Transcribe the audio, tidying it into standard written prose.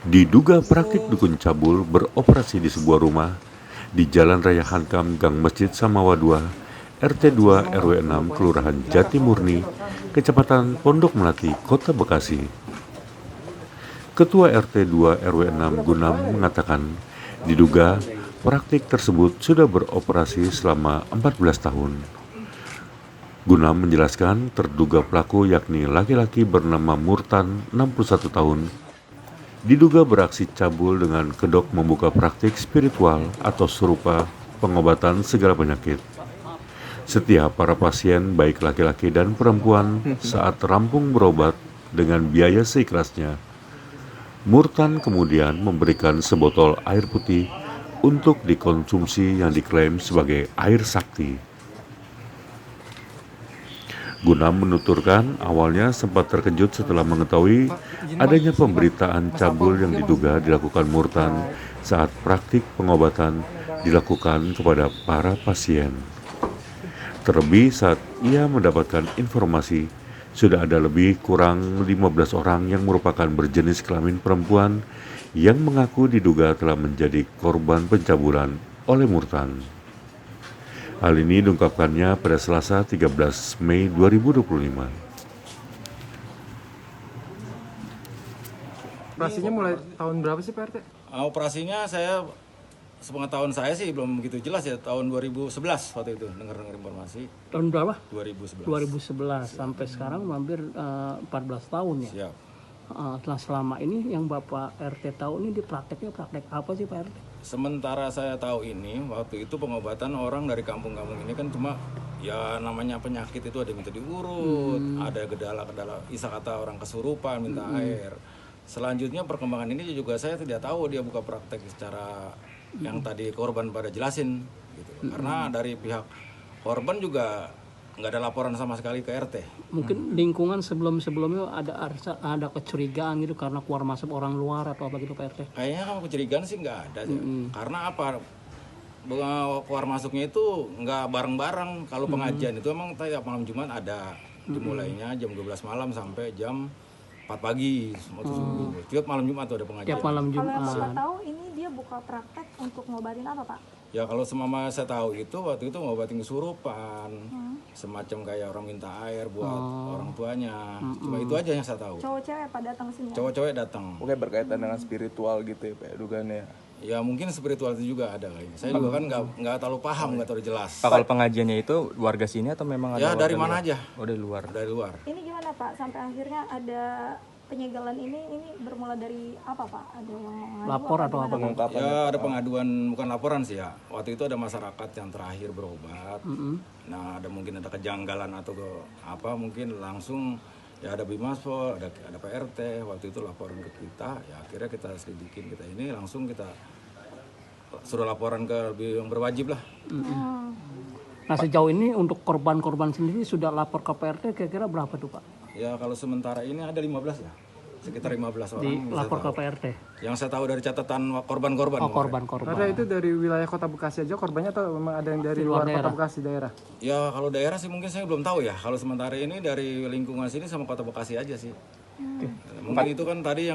Diduga praktik dukun cabul beroperasi di sebuah rumah di Jalan Raya Hankam, Gang Masjid Samawa 2, RT 2 RW 6, Kelurahan Jatimurni, Kecamatan Pondok Melati, Kota Bekasi. Ketua RT 2 RW 6 Gunam mengatakan, diduga praktik tersebut sudah beroperasi selama 14 tahun. Gunam menjelaskan terduga pelaku yakni laki-laki bernama Murtan, 61 tahun, diduga beraksi cabul dengan kedok membuka praktik spiritual atau serupa pengobatan segala penyakit. Setiap para pasien, baik laki-laki dan perempuan, saat rampung berobat dengan biaya seikhlasnya, Murtan kemudian memberikan sebotol air putih untuk dikonsumsi yang diklaim sebagai air sakti. Gunam menuturkan awalnya sempat terkejut setelah mengetahui adanya pemberitaan cabul yang diduga dilakukan Murtan saat praktik pengobatan dilakukan kepada para pasien. Terlebih saat ia mendapatkan informasi sudah ada lebih kurang 15 orang yang merupakan berjenis kelamin perempuan yang mengaku diduga telah menjadi korban pencabulan oleh Murtan. Hal ini diungkapkannya pada Selasa 13 Mei 2025. Operasinya mulai tahun berapa sih Pak RT? Operasinya saya sepengetahuan saya sih belum begitu jelas ya, tahun 2011 waktu itu dengar informasi. Tahun berapa? 2011. 2011 sampai sekarang hampir 14 tahun ya. Siap. Selama ini yang Bapak RT tahu ini praktek apa sih Pak RT? Sementara saya tahu ini, waktu itu pengobatan orang dari kampung-kampung ini kan cuma ya namanya penyakit itu ada yang minta diurut, ada gedala-gedala, isa kata orang kesurupan minta air. Selanjutnya perkembangan ini juga saya tidak tahu dia buka praktek secara yang tadi korban pada jelasin gitu. Karena dari pihak korban juga nggak ada laporan sama sekali ke RT. Mungkin lingkungan sebelumnya ada kecurigaan gitu karena keluar masuk orang luar atau apa gitu Pak RT? Kayaknya kalau kecurigaan sih nggak ada sih. Karena apa? Keluar masuknya itu nggak bareng-bareng. Kalau pengajian itu emang tiap malam Jumat ada. Dimulainya jam 12 malam sampai jam 4 pagi. Tiap malam Jumat tuh ada pengajian. Tiap malam Kalau yang Jumat. Bapak tahu ini dia buka praktek untuk ngobatin apa Pak? Ya kalau semama saya tahu itu waktu itu ngobatin kesurupan. Semacam kayak orang minta air buat orang tuanya. Cuma itu aja yang saya tahu. Cowok cewek Pak datang sini? Cowok-cowok datang. Oke, berkaitan dengan spiritual gitu ya Pak dugaannya. Ya mungkin spiritual itu juga ada kayaknya. Saya juga kan nggak terlalu paham, nggak terlalu jelas. Pak, kalau pengajiannya itu warga sini atau memang ada Ya warga dari mana luar? aja? Oh, dari luar. Dari luar. Ini gimana Pak? Sampai akhirnya ada penyegelan ini bermula dari apa Pak? Ada yang mengadu Lapor atau apa? Pengungkapan Ya ada pengaduan, bukan laporan sih ya. Waktu itu ada masyarakat yang terakhir berobat. Nah ada mungkin ada kejanggalan atau apa mungkin langsung ya ada Bimaspol, ada PRT. Waktu itu laporan ke kita. Ya akhirnya kita selidikin kita ini langsung kita suruh laporan ke yang berwajib lah. Nah sejauh ini untuk korban-korban sendiri sudah lapor ke PRT kira-kira berapa tuh Pak? Ya kalau sementara ini ada 15 ya. Sekitar 15 orang. Lapor ke PRT? Yang saya tahu dari catatan korban-korban. Oh korban-korban. Ada itu dari wilayah Kota Bekasi aja korbannya atau memang ada yang dari luar Kota Bekasi daerah? Ya kalau daerah sih mungkin saya belum tahu ya. Kalau sementara ini dari lingkungan sini sama Kota Bekasi aja sih. Mungkin itu kan tadi yang